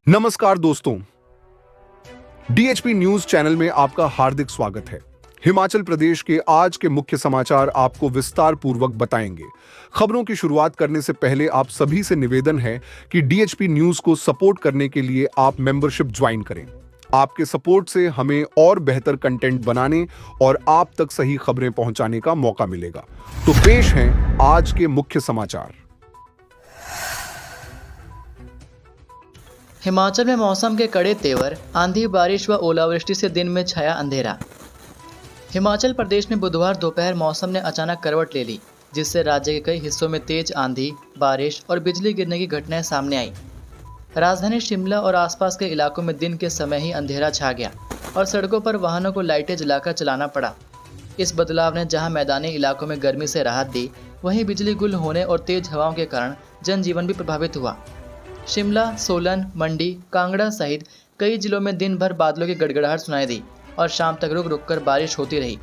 नमस्कार दोस्तों, DHP news channel में आपका हार्दिक स्वागत है। हिमाचल प्रदेश के आज के मुख्य समाचार आपको विस्तार पूर्वक बताएंगे। खबरों की शुरुआत करने से पहले आप सभी से निवेदन है कि डीएचपी न्यूज को सपोर्ट करने के लिए आप मेंबरशिप ज्वाइन करें। आपके सपोर्ट से हमें और बेहतर कंटेंट बनाने और आप तक सही खबरें पहुंचाने का मौका मिलेगा। तो पेश हैं आज के मुख्य समाचार। हिमाचल में मौसम के कड़े तेवर, आंधी बारिश व ओलावृष्टि से दिन में छाया अंधेरा। हिमाचल प्रदेश में बुधवार दोपहर मौसम ने अचानक करवट ले ली, जिससे राज्य के कई हिस्सों में तेज आंधी, बारिश और बिजली गिरने की घटनाएं सामने आई। राजधानी शिमला और आसपास के इलाकों में दिन के समय ही अंधेरा छा गया और सड़कों पर वाहनों को लाइटें जलाकर चलाना पड़ा। इस बदलाव ने जहां मैदानी इलाकों में गर्मी से राहत दी, वहीं बिजली गुल होने और तेज हवाओं के कारण जनजीवन भी प्रभावित हुआ। शिमला, सोलन, मंडी, कांगड़ा सहित कई जिलों में दिन भर बादलों की गड़गड़ाहट सुनाई दी और शाम तक रुक रुक कर बारिश होती रही।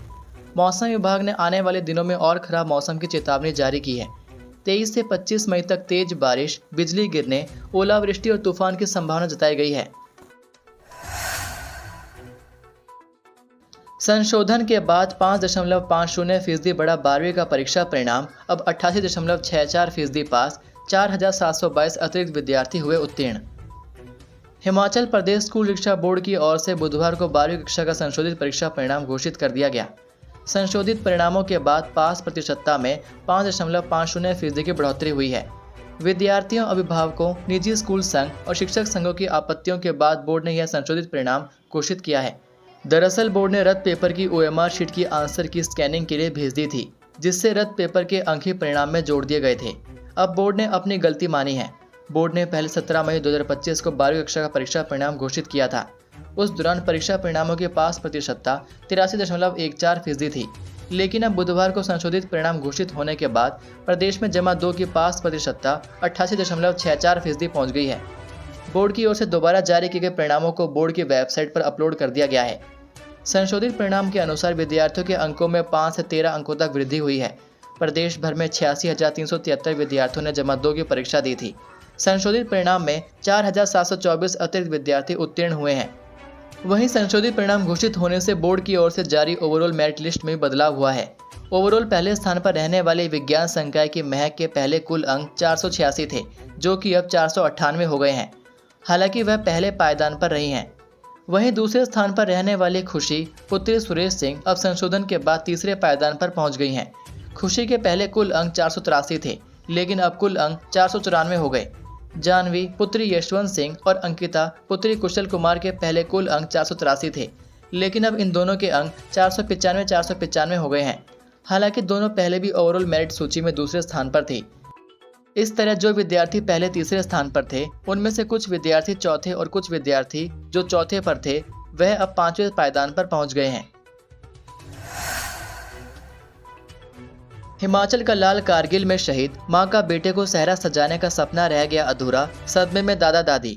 मौसम विभाग ने आने वाले दिनों में और खराब मौसम की चेतावनी जारी की है। 23 से 25 मई तक तेज बारिश, बिजली गिरने, ओलावृष्टि और तूफान की संभावना जताई गई है। संशोधन के बाद 5.50% बढ़ा 12वीं का परीक्षा परिणाम, अब 88.64% पास, 4,722 अतिरिक्त विद्यार्थी हुए उत्तीर्ण। हिमाचल प्रदेश स्कूल शिक्षा बोर्ड की ओर से बुधवार को 12वीं कक्षा का संशोधित परीक्षा परिणाम घोषित कर दिया गया। संशोधित परिणामों के बाद पास प्रतिशतता में 5.50% की बढ़ोतरी हुई है। विद्यार्थियों, अभिभावकों, निजी स्कूल संघ और शिक्षक संघों की आपत्तियों के बाद बोर्ड ने यह संशोधित परिणाम घोषित किया है। दरअसल बोर्ड ने रद्द पेपर की OMR शीट की आंसर की स्कैनिंग के लिए भेज दी थी, जिससे रद्द पेपर के अंक ही परिणाम में जोड़ दिए गए थे। अब बोर्ड ने अपनी गलती मानी है। बोर्ड ने पहले 17 मई 2025 को 12वीं कक्षा का परीक्षा परिणाम घोषित किया था। उस दौरान परीक्षा परिणामों की पास प्रतिशतता 83.14% थी, लेकिन अब बुधवार को संशोधित परिणाम घोषित होने के बाद प्रदेश में जमा 2 की पास प्रतिशतता 88.64% पहुंच गई है। बोर्ड की ओर से दोबारा जारी किए गए परिणामों को बोर्ड की वेबसाइट पर अपलोड कर दिया गया है। संशोधित परिणाम के अनुसार विद्यार्थियों के अंकों में 5 से 13 अंकों तक वृद्धि हुई है। प्रदेश भर में 86,373 विद्यार्थियों ने जमा 2 की परीक्षा दी थी। संशोधित परिणाम में 4,724 अतिरिक्त विद्यार्थी उत्तीर्ण हुए हैं। वहीं संशोधित परिणाम घोषित होने से बोर्ड की ओर से जारी ओवरऑल मेरिट लिस्ट में बदलाव हुआ है। ओवरऑल पहले स्थान पर रहने वाले विज्ञान संकाय की महक के पहले कुल अंक 486 थे, जो कि अब 498 हो गए हैं। हालांकि वह पहले पायदान पर रही हैं। वहीं दूसरे स्थान पर रहने वाली खुशी पुत्री सुरेश सिंह अब संशोधन के बाद तीसरे पायदान पर पहुंच गई हैं। खुशी के पहले कुल अंक 483 थे, लेकिन अब कुल अंक 494 हो गए। जानवी पुत्री यशवंत सिंह और अंकिता पुत्री कुशल कुमार के पहले कुल अंक 483 थे, लेकिन अब इन दोनों के अंक 495 हो गए हैं। हालांकि दोनों पहले भी ओवरऑल मेरिट सूची में दूसरे स्थान पर थे। इस तरह जो विद्यार्थी पहले तीसरे स्थान पर थे, उनमें से कुछ विद्यार्थी चौथे और कुछ विद्यार्थी जो चौथे पर थे, वह अब 5वें पायदान पर पहुंच गए हैं। हिमाचल का लाल कारगिल में शहीद, मां का बेटे को सेहरा सजाने का सपना रह गया अधूरा, सदमे में दादा दादी।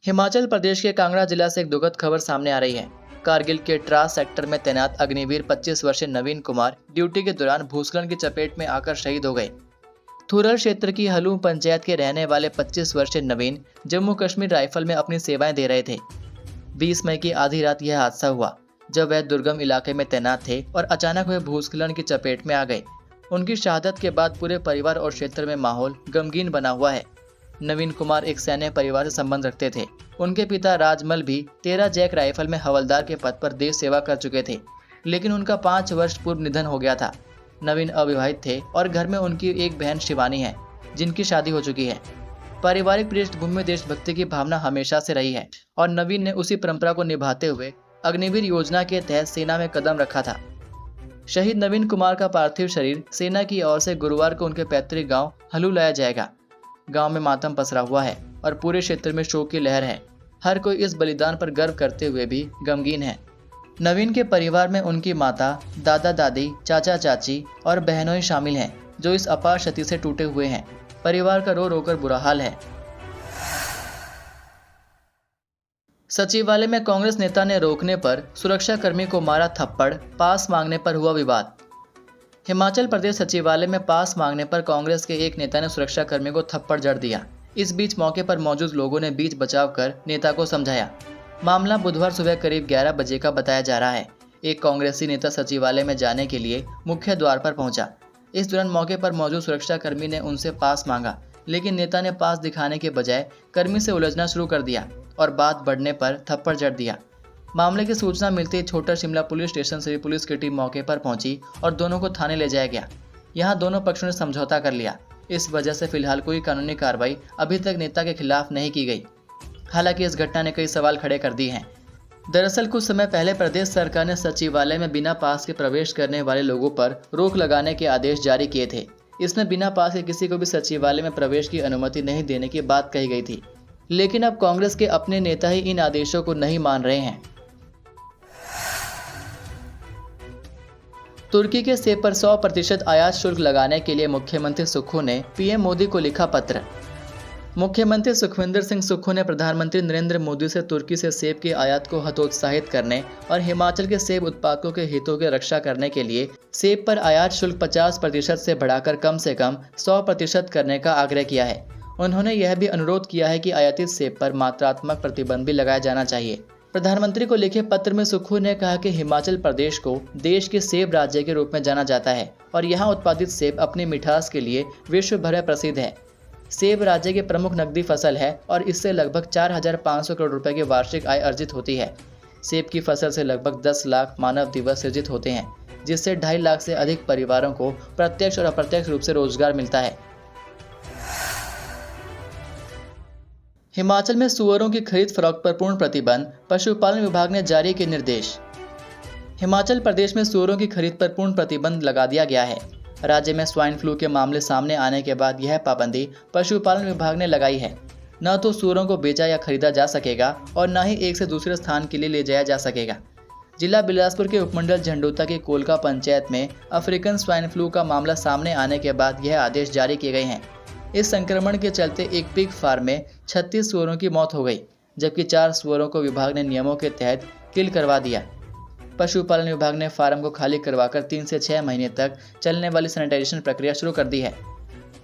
हिमाचल प्रदेश के कांगड़ा जिला से एक दुखद खबर सामने आ रही है। कारगिल के ट्रास सेक्टर में तैनात अग्निवीर 25 वर्षीय नवीन कुमार ड्यूटी के दौरान भूस्खलन की चपेट में आकर शहीद हो गए। थुरल क्षेत्र की हलूम पंचायत के रहने वाले 25 वर्षीय नवीन जम्मू कश्मीर राइफल में अपनी सेवाएं दे रहे थे। 20 मई की आधी रात यह हादसा हुआ, जब वह दुर्गम इलाके में तैनात थे और अचानक वह भूस्खलन की चपेट में आ गए। उनकी शहादत के बाद पूरे परिवार और क्षेत्र में माहौल गमगीन बना हुआ है। नवीन कुमार एक सैन्य परिवार से संबंध रखते थे। उनके पिता राजमल भी 13 जैक राइफल में हवलदार के पद पर देश सेवा कर चुके थे, लेकिन उनका 5 वर्ष पूर्व निधन हो गया था। नवीन अविवाहित थे और घर में उनकी एक बहन शिवानी है, जिनकी शादी हो चुकी है। पारिवारिक पृष्ठभूमि में देशभक्ति की भावना हमेशा से रही है और नवीन ने उसी परंपरा को निभाते हुए अग्निवीर योजना के तहत सेना में कदम रखा था। शहीद नवीन कुमार का पार्थिव शरीर सेना की ओर से गुरुवार को उनके पैतृक गांव हलू लाया जाएगा। गांव में मातम पसरा हुआ है और पूरे क्षेत्र में शोक की लहर है। हर कोई इस बलिदान पर गर्व करते हुए भी गमगीन है। नवीन के परिवार में उनकी माता, दादा दादी, चाचा चाची और बहनों शामिल हैं, जो इस अपार क्षति से टूटे हुए हैं। परिवार का रो रोकर बुरा हाल है। सचिवालय में कांग्रेस नेता ने रोकने पर सुरक्षाकर्मी को मारा थप्पड़, पास मांगने पर हुआ विवाद। हिमाचल प्रदेश सचिवालय में पास मांगने पर कांग्रेस के एक नेता ने सुरक्षाकर्मी को थप्पड़ जड़ दिया। इस बीच मौके पर मौजूद लोगों ने बीच बचाव कर नेता को समझाया। मामला बुधवार सुबह करीब 11 बजे का बताया जा रहा है। एक कांग्रेसी नेता सचिवालय में जाने के लिए मुख्य द्वार पर पहुंचा। इस दौरान मौके पर मौजूद सुरक्षाकर्मी ने उनसे पास मांगा, लेकिन नेता ने पास दिखाने के बजाय कर्मी से उलझना शुरू कर दिया और बात बढ़ने पर थप्पड़ जड़ दिया। मामले की सूचना मिलते ही छोटा शिमला पुलिस स्टेशन से पुलिस की टीम मौके पर पहुंची और दोनों को थाने ले जाया गया। यहां दोनों पक्षों ने समझौता कर लिया। इस वजह से फिलहाल कोई कानूनी कार्रवाई अभी तक नेता के खिलाफ नहीं की गई। हालांकि इस घटना ने कई सवाल खड़े कर दिए हैं। दरअसल कुछ समय पहले प्रदेश सरकार ने सचिवालय में बिना पास के प्रवेश करने वाले लोगों पर रोक लगाने के आदेश जारी किए थे। इसमें बिना पास के किसी को भी सचिवालय में प्रवेश की अनुमति नहीं देने की बात कही गई थी, लेकिन अब कांग्रेस के अपने नेता ही इन आदेशों को नहीं मान रहे हैं। तुर्की के सेब पर 100% आयात शुल्क लगाने के लिए मुख्यमंत्री सुक्खू ने पीएम मोदी को लिखा पत्र। मुख्यमंत्री सुखविंदर सिंह सुक्खू ने प्रधानमंत्री नरेंद्र मोदी से तुर्की से सेब के आयात को हतोत्साहित करने और हिमाचल के सेब उत्पादकों के हितों की रक्षा करने के लिए सेब पर आयात शुल्क 50% से बढ़ाकर कम से कम 100% करने का आग्रह किया है। उन्होंने यह भी अनुरोध किया है कि आयातित सेब पर मात्रात्मक प्रतिबंध भी लगाया जाना चाहिए। प्रधानमंत्री को लिखे पत्र में सुक्खू ने कहा कि हिमाचल प्रदेश को देश के सेब राज्य के रूप में जाना जाता है और यहाँ उत्पादित सेब अपनी मिठास के लिए विश्व भर में प्रसिद्ध है। सेब राज्य की प्रमुख नकदी फसल है और इससे लगभग 4,500 करोड़ रुपए की वार्षिक आय अर्जित होती है। सेब की फसल से लगभग 10 लाख मानव दिवस सृजित होते हैं, जिससे 2.5 लाख से अधिक परिवारों को प्रत्यक्ष और अप्रत्यक्ष रूप से रोजगार मिलता है। हिमाचल में सुअरों की खरीद फरोख्त पर पूर्ण प्रतिबंध, पशुपालन विभाग ने जारी किए निर्देश। हिमाचल प्रदेश में सुअरों की खरीद पर पूर्ण प्रतिबंध लगा दिया गया है। राज्य में स्वाइन फ्लू के मामले सामने आने के बाद यह पाबंदी पशुपालन विभाग ने लगाई है। न तो सुअरों को बेचा या खरीदा जा सकेगा और न ही एक से दूसरे स्थान के लिए ले जाया जा सकेगा। जिला बिलासपुर के उपमंडल झंडूता की कोलका पंचायत में अफ्रीकन स्वाइन फ्लू का मामला सामने आने के बाद यह आदेश जारी किए गए हैं। इस संक्रमण के चलते एक पिग फार्म में 36 सुअरों की मौत हो गई, जबकि 4 सुअरों को विभाग ने नियमों के तहत किल करवा दिया। पशुपालन विभाग ने फार्म को खाली करवाकर 3 से 6 महीने तक चलने वाली सैनिटाइजेशन प्रक्रिया शुरू कर दी है।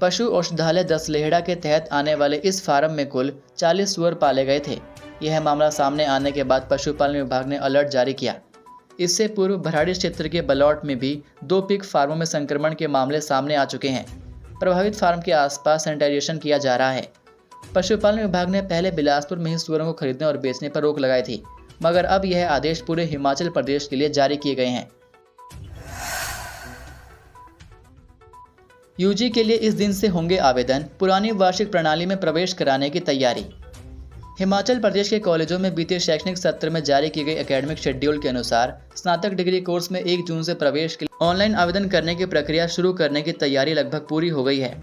पशु औषधालय दसलेहड़ा के तहत आने वाले इस फार्म में कुल 40 सुअर पाले गए थे। यह मामला सामने आने के बाद पशुपालन विभाग ने अलर्ट जारी किया। इससे पूर्व भराड़ी क्षेत्र के बलौट में भी 2 पिग फार्मों में संक्रमण के मामले सामने आ चुके हैं। प्रभावित फार्म के आसपास सैनिटाइजेशन किया जा रहा है। पशुपालन विभाग ने पहले बिलासपुर में ही सुअरों को खरीदने और बेचने पर रोक लगाई थी, मगर अब यह आदेश पूरे हिमाचल प्रदेश के लिए जारी किए गए हैं। यूजी के लिए इस दिन से होंगे आवेदन, पुरानी वार्षिक प्रणाली में प्रवेश कराने की तैयारी। हिमाचल प्रदेश के कॉलेजों में बीते शैक्षणिक सत्र में जारी की गई एकेडमिक शेड्यूल के अनुसार स्नातक डिग्री कोर्स में 1 जून से प्रवेश के लिए ऑनलाइन आवेदन करने की प्रक्रिया शुरू करने की तैयारी लगभग पूरी हो गई है।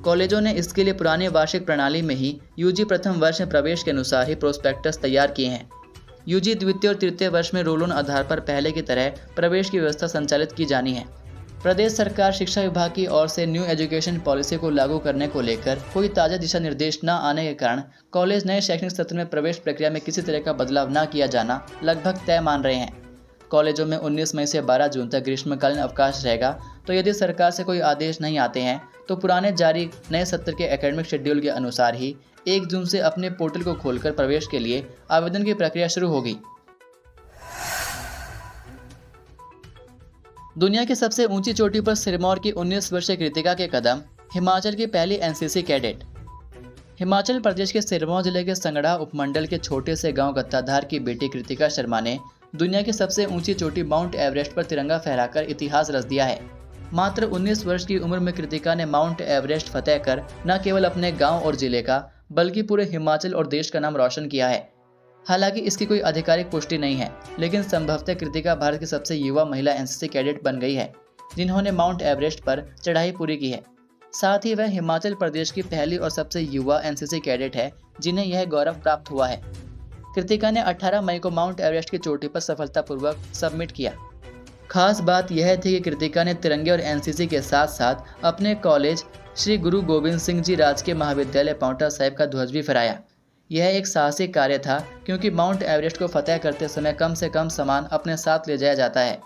कॉलेजों ने इसके लिए पुरानी वार्षिक प्रणाली में ही यूजी प्रथम वर्ष में प्रवेश के अनुसार ही प्रोस्पेक्टस तैयार किए हैं। यूजी द्वितीय और तृतीय वर्ष में रोल ऑन आधार पर पहले की तरह प्रवेश की व्यवस्था संचालित की जानी है। प्रदेश सरकार शिक्षा विभाग की ओर से न्यू एजुकेशन पॉलिसी को लागू करने को लेकर कोई ताज़ा दिशा निर्देश न आने के कारण कॉलेज नए शैक्षणिक सत्र में प्रवेश प्रक्रिया में किसी तरह का बदलाव न किया जाना लगभग तय मान रहे हैं। कॉलेजों में 19 मई से 12 जून तक ग्रीष्मकालीन अवकाश रहेगा, तो यदि सरकार से कोई आदेश नहीं आते हैं तो पुराने जारी नए सत्र के एकेडमिक शेड्यूल के अनुसार ही 1 जून से अपने पोर्टल को खोलकर प्रवेश के लिए आवेदन की प्रक्रिया शुरू होगी। दुनिया की सबसे ऊंची चोटी पर सिरमौर की 19 वर्षीय कृतिका के कदम, हिमाचल की पहली एनसीसी कैडेट। हिमाचल प्रदेश के सिरमौर जिले के संगड़ा उपमंडल के छोटे से गांव गत्ताधार की बेटी कृतिका शर्मा ने दुनिया की सबसे ऊंची चोटी माउंट एवरेस्ट पर तिरंगा फहराकर इतिहास रच दिया है। मात्र 19 वर्ष की उम्र में कृतिका ने माउंट एवरेस्ट फतेह कर न केवल अपने गाँव और जिले का बल्कि पूरे हिमाचल और देश का नाम रोशन किया है। हालांकि इसकी कोई आधिकारिक पुष्टि नहीं है, लेकिन संभवतः कृतिका भारत की सबसे युवा महिला एनसीसी कैडेट बन गई है जिन्होंने माउंट एवरेस्ट पर चढ़ाई पूरी की है। साथ ही वह हिमाचल प्रदेश की पहली और सबसे युवा एनसीसी कैडेट है जिन्हें यह गौरव प्राप्त हुआ है। कृतिका ने 18 मई को माउंट एवरेस्ट की चोटी पर सफलतापूर्वक सबमिट किया। खास बात यह थी कि कृतिका ने तिरंगे और एनसीसी के साथ साथ अपने कॉलेज श्री गुरु गोविंद सिंह जी राजकीय महाविद्यालय पांवटा साहिब का ध्वज भी फहराया। यह एक साहसिक कार्य था क्योंकि माउंट एवरेस्ट को फतेह करते समय कम से कम सामान अपने साथ ले जाया जाता है।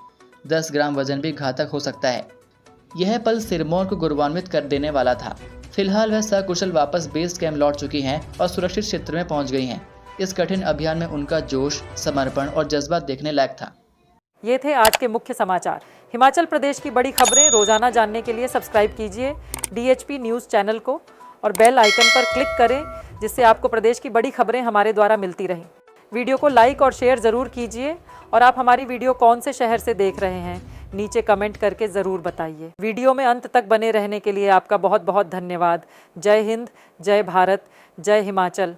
10 ग्राम वजन भी घातक हो सकता है। यह पल सिरमौर को गौरवान्वित कर देने वाला था। फिलहाल वह सकुशल वापस बेस कैंप लौट चुकी हैं और सुरक्षित क्षेत्र में पहुंच गई हैं। इस कठिन अभियान में उनका जोश, समर्पण और जज्बा देखने लायक था। ये थे आज के मुख्य समाचार। हिमाचल प्रदेश की बड़ी खबरें रोजाना जानने के लिए सब्सक्राइब कीजिए DHP न्यूज़ चैनल को और बेल आइकन पर क्लिक करें, जिससे आपको प्रदेश की बड़ी खबरें हमारे द्वारा मिलती रहें। वीडियो को लाइक और शेयर ज़रूर कीजिए और आप हमारी वीडियो कौन से शहर से देख रहे हैं नीचे कमेंट करके ज़रूर बताइए। वीडियो में अंत तक बने रहने के लिए आपका बहुत बहुत धन्यवाद। जय हिंद, जय भारत, जय हिमाचल।